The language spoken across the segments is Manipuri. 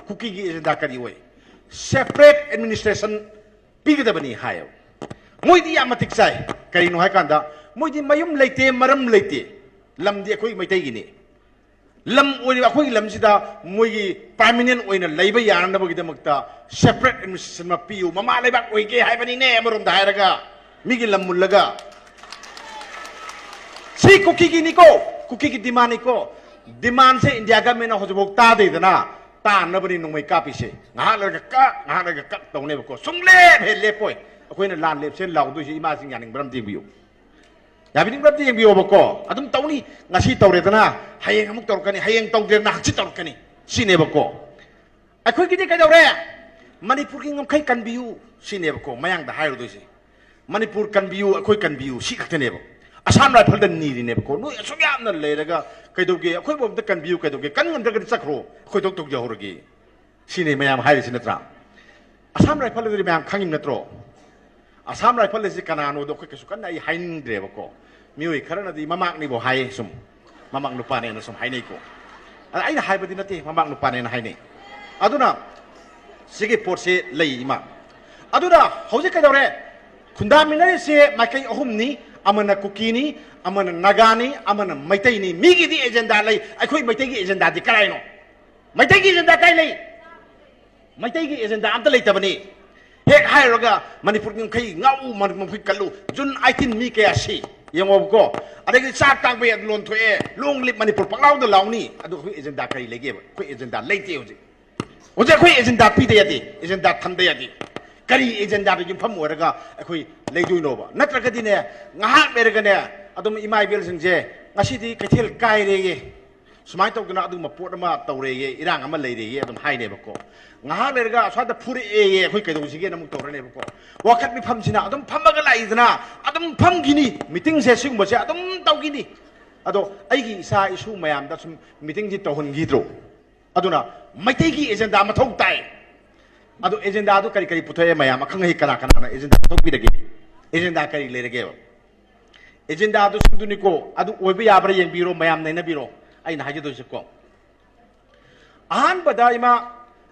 कुकी की एजेंडा करी हुई सेपरेट एडमिनिस्ट्रेशन पीगदबनी हाय मोइदी या मतिक चाय करी नो है कांदा मोइदी मयुम लेते मरम लेते लमदी अखोई मैतै गिनी लम ओइ अखोई लमसिदा मोइगी परमानेंट ओइना लैबा यारनबगिदमक्ता सेपरेट एडमिनिस्ट्रेशन मा पियु ममा लेबाक ओइगे हायबनी ने अमरोम दायरगा मिगी लम मुल्लगा सी कुकी की निको कुकी की डिमांड निको डिमांड से इंडिया गवर्नमेंट होजबोक तादेदना तानबनी नोंमै कापिसे ngahalaga ka tawne ko sungle hele poi akoi na lan lep sen laudu si ima sing yaning bram ting biu ya bining bram ting biu ko adum tawni ngasi tawre dana hayeng amuk tawkani hayeng tawder na chi tawkani sine ko akoi gidi ka dawre manipur ki ngam khai kan biu sine ko mayang da hairu do si manipur kan biu akoi kan biu si khatene bo asam rifle dan ni ne ko no so yam na le daga kaidoge akoi bom da kan biu kaidoge kan ngam da ga chakro akoi tok tok jahorgi sine mayam hairi sinatra asam rifle de mayam khangim natro asam rifle si kanano do ko kesu kan ai hain de ko miui kharana di mamak ni bo hai sum mamak nu pa ne na sum hai nei ko ai na hai badi nate mamak nu pa ne na hai nei aduna sige port se lei ima aduna hoje ka dore khunda minari se makai ahum ni amana kukini amana nagani amana maitai ni migi di agenda lai akhoi maitai gi agenda di karai no maitai gi agenda kai lai maitai gi agenda amta lai tabani hek hairoga manipur ngam khai ngau manipur phik kalu jun 18 mi ke asi yengob ko adagi chak tang be lon thoe long lip manipur panglaw da lawni adu khoi agenda kai lege khoi agenda laite hoje khoi agenda pi de yadi agenda tham de yadi kari agenda bi jum pham oraga akhoi leidui no ba natraga dine ngahak berga ne adum imai bel singje ngasi di kaithel kai rege sumai tok duna adum pot ama tawrege irang ama leirege adum hai ne bako ngahak berga swada phuri ye akhoi kaido sige namuk tawre ne bako wakat mi pham sina adum phamaga lai dana adum pham gini meeting se sing bo se adum taw gini ado aigi isa isu mayam da sum meeting ji tawhon gidro aduna maitai gi agenda ma thok tai adu agenda adu kari kari puthoye mayam akhang hi kana kana na agenda thok pi dege agenda kari le rege agenda adu suduni ko adu oiba yabra yeng biro mayam nei na biro ai na haje do se ko ahan bada ima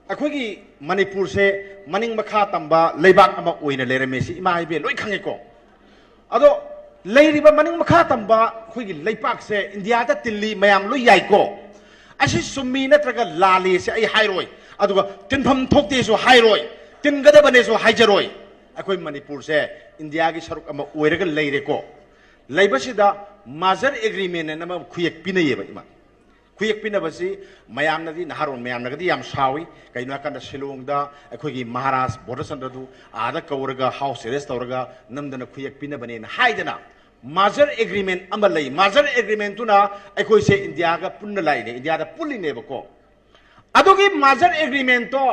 akhoi gi manipur se maning makha tamba leibak ama oina lere mesi ima haibe loi khange ko ado leiriba maning makha tamba khoi gi leipak se india ta tilli mayam loi yai ko asi summi natraga lali se ai hairoi aduga tinpham thokte so hairoi tingada bane so haijaroi akhoi manipur se india gi saruk ama oiraga leire ko leibasida major agreement na ma khuyek pinaye ba ima khuyek pinabasi mayam nadi naharon mayam nagadi yam sawi kaina kan shilong da akhoi gi maharashtra border center du ada kauraga house arrest tawraga namdana khuyek pinabane na haidana major agreement amalai major agreement tuna akhoi se india ga punna lai ne india da pulli ne ba ko adogi major agreement to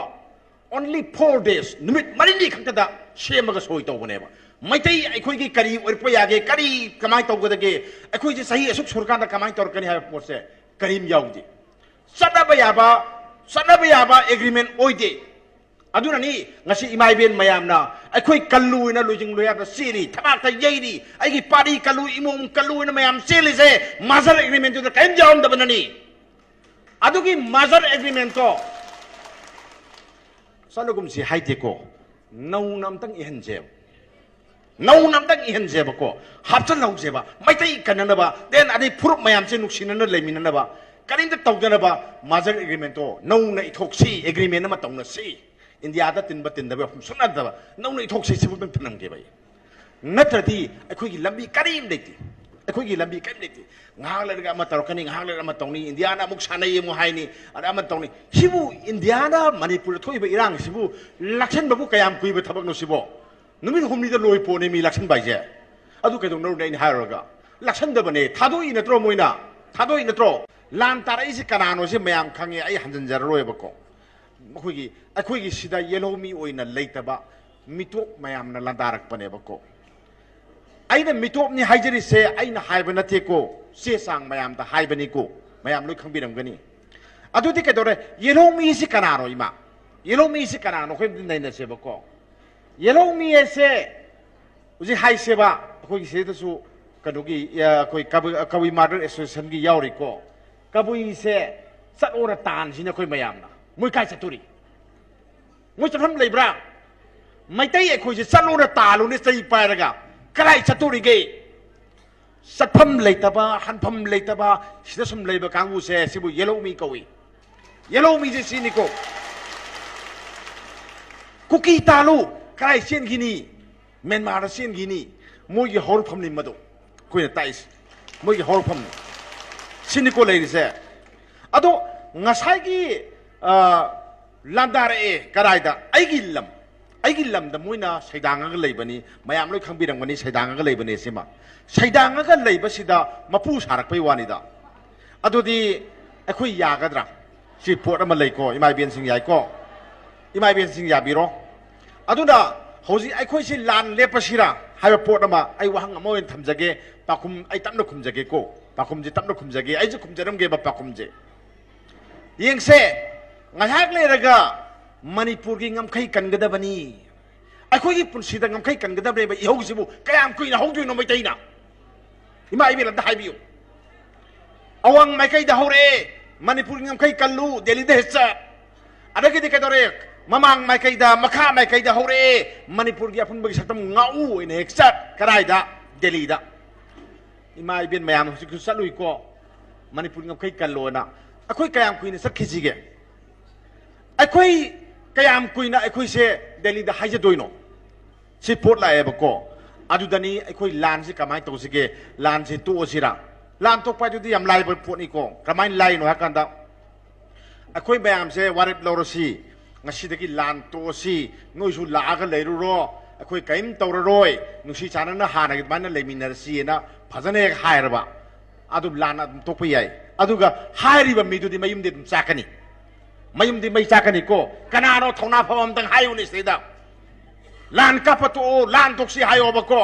only 4 days numit marini khakta da shemaga soi to bone ba maitai akhoi gi kari orpa yage kari kamai to godage akhoi ji sahi asuk sarkar da kamai tor kani ha porse karim yaudi sadaba yaba agreement oide aduna ni ngasi imai ben mayam na akhoi kallu ina lujing loya da siri thabak ta yeiri aigi pari kallu imum kallu ina mayam sili se major agreement da kaim jawam da banani adugi major agreement to salugum si haite ko nau nam tang ihenje ba ko hapchan lau je ba maitai kanana ba den adi phurup mayam se nuksina na leiminana ba karin da tawdana ba major agreement to nau na ithoksi agreement ma tawna si india da tin da ba sumna da ba nau na ithoksi sibuk tang thanang ge bai natrati akhoi gi lambi karim deiti akhoi gi lambi karim deiti ngahang le ga ma tarokani ngahang le ma tawni india na muk sanai mu haini ada ma tawni sibu india na manipur thoi ba irang sibu laksan babu kayam kui ba thabak no sibo numit humni da loi po ne mi laksan bai je adu ke dong no nei hairoga laksan da bane thadoi na tro moina thadoi na tro lan tarai si kanano si mayam khange ai hanjan jar roi ba ko akhoi gi sida yellow mi oina leitaba mitok mayam na landarak pane ba ko aina mitop ni haijari se aina haiba na te ko se sang mayam da haiba ni ko mayam loi khangbiram gani adu ti ke dore yellow mi si kanano ima yellow mi si kanano khoi din na se ba ko yellow mi se uji hai se ba khoi se da su kadogi khoi kawi mother association gi yauri ko kabui se sat ora tan sina khoi mayam na มวยไก่สัตุรีมวยจะทำอะไรบ้างไม่ได้ไอ้คุยจะสั่นลูนตาลูนใส่ไปแล้วกันใครสัตุรีเกสัตพัมเลยตาบ้าหันพัมเลยตาบ้าสิทธิ์สมเลยบ้ากังวูเซ่สิบุเยลโลมีกวีเยลโลมีจะสินิโกคุกกี้ตาลูใครเซียนกินีเมนมาร์เซียนกินีมวยฮอร์พัมนิมาดูคุยในไต้ส์มวยฮอร์พัมสินิโกเลยดิเซ่อะดูงั้นใช่กี่ลันดาร์เอกระไรด้ไอ้กิลลัมดมวยน่ะใช้ดังก็เลยบันนี้ไม่ยามเลยขังบีดังวันนี้ใช้ดังก็เลยบันนี้ใช่ไหมใช้ดังก็เลยบัสิดามาพูดสารักไปวานิดาอะดูดีไอ้คุยยากันระสิปวดมันเลยก็อีไม่เบียนสิ่งใหญ่ก็อีไม่เบียนสิ่งใหญ่บีรออะดูน่ะเขาสิไอ้คุยสิลานเล็บสิระให้ปวดมาไอ้วางมวยทำจักเกปากคุมไอ้ตั้มนกคุมจักเกก็ปากคุมจะตั้มนกคุมจักเกไอ้จะคุมจะน้ำเกบปากคุมเจยังเซ่งั้นฮักเลยระกะมณีปูร์กิงงำไข่กันกระดับนี้ไอ้คุยญี่ปุ่นสิดังงำไข่กันกระดับเลยไปอีหกสิบุแกยามคุยนะหกจุยน้องไม่ใจนะอีมาอีเบลได้บิวอาวังไม่ไกลดาวเร่มณีปูร์กิงงำไข่กันลูเดลิเดสอะไรกันดีกันตัวเรกมามังไม่ไกลดามาข้าไม่ไกลดาวเร่มณีปูร์กิงปุ่นบริษัทมึงเงาอินเฮกซัดกระไรดาเดลิดาอีมาอีเบลไม่ยามสิคุสัตลุยก็มณีปูร์กิงงำไข่กันลูนะไอ้คุยแกยามคุยเนี่ยสักขี้จิเกไอ้คุยแกยามคุยนะไอ้คุยเซ่เดลิดาให้จะดูโน่สิพูดอะไรบ้างก็อาดูดานี้ไอ้คุยลานสิกำไมตัวสิเกลานสิตัวสิระลานตัวไปดูที่ยามไล่ไปพูดนี่ก็กำไมไล่หนูฮักกันดาไอ้คุยแบบเซ่วาริบลอรสีงั้นสิตะกี้ลานตัวสิงูสุลากันเลยรู้รอไอ้คุยไก่มตัวรอยนุสิจานันนะหานักบ้านนั่นเลยมินาร์สีนะพัฒนาหายระบะอาดูลานตัวไปใหญ่อาดูก็หายรีบมีดูที่ไม่ยุ่งเด็ดจักกันนี่ไม่ยุ่งที่ไม่จักกันนี่ก็ขนาดเราท้องน้าพอมันตั้งหายอยู่ในเสียดาลานกับประตูลานทุกสิ่งหายออกก็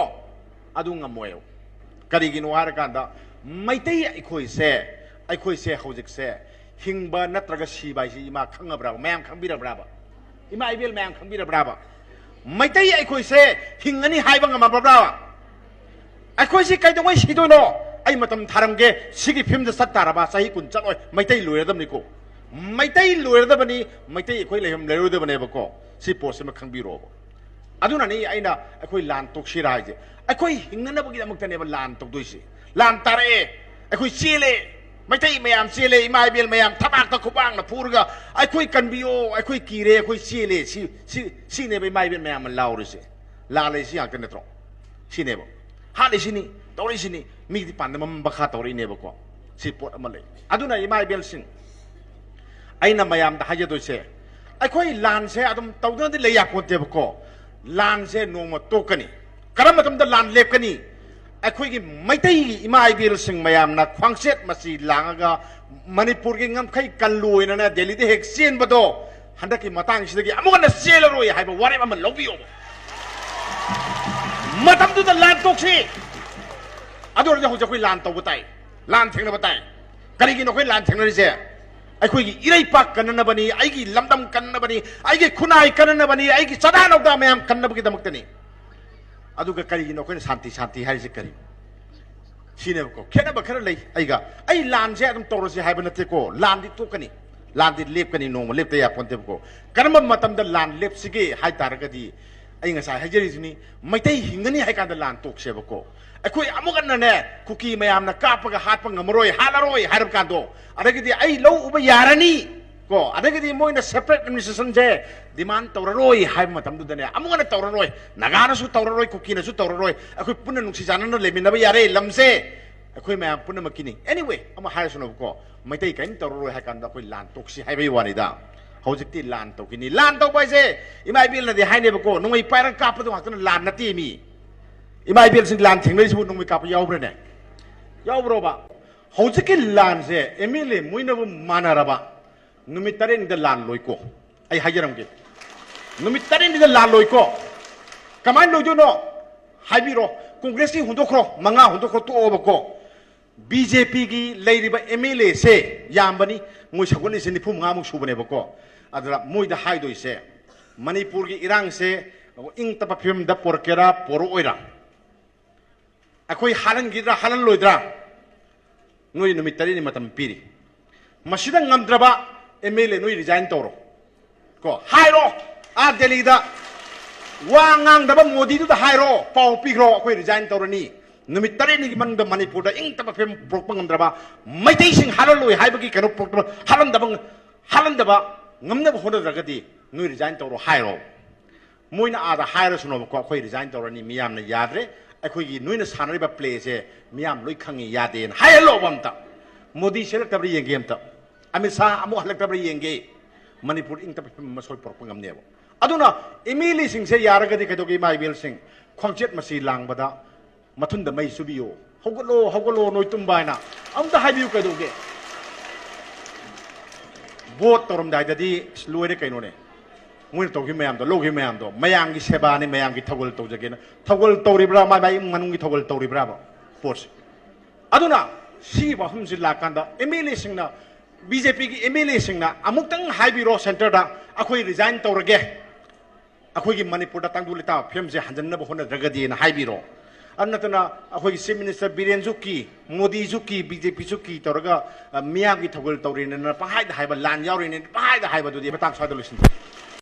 อาดูงามวยกระดิ่งนวาระกันดาไม่ได้ไอ้คุยเซ่เขาจะเซ่หิงบ้านนัตรกสีใบสีมาขังกับเราแม่งขังบีรับเราอีมาไอเบลแม่งขังบีรับเราไม่ได้ไอ้คุยเซ่หิงอันนี้หายบ้างกับมารับเราไอ้คุยสิใครต้องไว้สิด้วยเนาะไอ้มาทำทารังเกสิกิพิมจะสัตตาระบาสาหิกุนจัดโอ้ยไม่ได้รวยระดับนี้ก็ไม่ได้รวยระดับนี้ไม่ได้ไอ้คุยเลยทำเลยระดับนี้บ้างก็สิโพสต์มาขังบีรอบอะดูนั่นนี่ไอ้น่ะไอ้คุยลานตกชีรายเจไอ้คุยหิงนั่นนะบางทีเราบอกแต่เนี่ยมันลานตกด้วยสิลานตาเร่ไอ้คุยเสียเลยไม่ใช่ไม่ยามเสียเลยไม่เบียลไม่ยามทับอักตะคุบ้างนะพูดก็ไอ้คุยกันบิโอไอ้คุยกีเร่ไอ้คุยเสียเลยสิเนี่ยไม่เบียลไม่ยามมันเล่าเลยสิลาเลยสิอย่างกันเนี่ยตรงสิเนี่ยบอกฮาเลยสินี่ตัวเลยสินี่มีที่ปั่นมันบักขาตัวเลยเนี่ยบอกว่าสิปวดมันเลยอะดูนั่นไม่เบียลสิไอ้น่ะไม่ยามแต่หายตัวเสียไอ้คุยลานเสียอะตัวนั้นที่เลยอยากคนเดียวบอกว่าลานเซโนมาโตกันนี่กระมัดมันลานเล็บกันนี่ไอ้คุยกิไม่ได้อีมาไอเบลสิงมายามนักฟังเสร็จมาสีหลังก็มณีปุรกิงงำใครกันลุยนั่นนะเดลิเดเฮกเซียนบัดโตฮันดักกิมาตั้งสิตะกี้อามุกันน่ะเสียแล้วรวยให้บอกว่ามันลบวิโอมาทำตัวลานตกสิอะดูเราจะคุยลานตกบุตรลานถึงนะบุตรกันนี่กินเราคุยลานถึงนะดิเซ่ไอ้คุยกี่อีไรปักกันนั่นบันีไอ้กี่ลำดำกันนั่นบันีไอ้กี่คุณนายกันนั่นบันีไอ้กี่สดานอกดามยามกันนั่นบันีตะมุกตะนี่อะดูก็กันกี่นกเนี่ยशांतिให้สิกันชีเนี่ยก็แค่นั้นบักแค่นั้นเลยไอ้ก็ไอ้ลานเสียต้องโตรสิให้บันเตก็ลานที่ตุกันนี่ลานที่เล็บกันนี่น้องเล็บเตะปนเตก็กันมันมาทำแต่ลานเล็บสิเกให้ตาระก็ดีไอ้เงี้ยสายให้เจริญนี่ไม่ได้หิงกันนี่ให้การแต่ลานตุกเสียบก็ไอ้คุยอามุกันนั่นเนี่ยคุกกี้มายามนักกาปะหัดปะงมรอยฮาลารอยให้รับการโตอะไรก็ดีไอ้เราอุปยารานี่ก็อะไรก็ดีมวยน่ะ separate administration เจดิมันตัวรอยให้มาทำดูเดี๋ยวนี้อามุกันน่ะตัวรอยนักงานสุดตัวรอยคุกกี้น่ะสุดตัวรอยไอ้คุยปุ่นนุ่งสีจานันนั่นเลยมินนับยาเร่ลำเซ่ไอ้คุยมายามปุ่นมากินนี่ anyway อามาหายสุนัขก็ไม่ได้กันตัวรอยให้กันแต่คุยลานตุกสิให้ไปวันนี้ได้เขาจะตีลานตุกินนี่ลานตุกไปเซ่อีไม่บิลน่ะเดี๋ยวให้เนี่ยบุกนุ่งไอ้ไปรังกาปะตัวหักนั่นลานนั่นที่มีอีไม่เบียลสิลานถึงเลยสมมุติน้องมีกับยาวเลยเนี่ยยาวรู้ปะเขาจะกินลานเสียเอมิลี่มุ้ยนับมานาระบะนุ่มิตรเรนเดลานลอยโก้ไอ้หายรังกินุ่มิตรเรนเดลานลอยโก้กำไมลอยจูโน่หายบิโร่คอนเกรสที่หุ่นตัวครอมังงะหุ่นตัวครอตัวโอบโก้ BJP กีเลยริบะเอมิลี่เสียยามบันนี้มุ้ยชักวันนี้เส้นที่พุ่งงามุกชูบันเอบโก้อันนั้นมุ้ยเดาหายด้วยเสียมณีปูร์กีอิรังเสียอิงตะปะพิมดะปอร์เคราปอร์โออิรังไอ้คุยฮัลันกิดระฮัลันลอยดระนุ้ยนุ่มิตรนี่มาทำปีรีมาชิดังงามดระบะเอเมเลนุ้ยรีไซน์ตัว ko hairo a Delhi da wa ngang da ba Modi du da hairo pau pigro ko resign torani numit tare ni man da Manipur da ing ta ba pem prok pangam da ba mai tai sing haloi hai ba ki kanu prok halan da ba ngamna ba hoda da ga di nui resign toro hairo moina ada hairo suno ko ko resign torani miyam na yadre ai gi nui na sanari ba play se miyam loi khangi yade hai lo bam ta Modi select tabri yeng game ta Amit Shah amu halak tabri yenge Manipur ing tapi masol prok pangam ne aduna Emily Singh se yaraga di kadogi mai bil Singh khongchet masi lang bada mathun da mai subiyo hogolo noi tumbaina amda haibiu kadoge vote torom dai dadi sluire kaino ne mun to gi mayam do lo gi mayam do mayang gi seba ni mayang gi thogol to jage na thogol toribra mai manung gi thogol toribra ba force aduna si ba hum jilla kanda Emily Singh na BJP ki MLA sing na amuktang haibiro center da akhoi resign tawrage akhoi gi Manipur da tangdul ta phem je hanjan na bahona dragadi na haibiro annatana akhoi gi chief minister Biren Juki Modi Juki BJP Juki tawraga miyam gi thogol tawrin na pahai da haiba lan yawrin pahai da haiba du di batang sa da lusin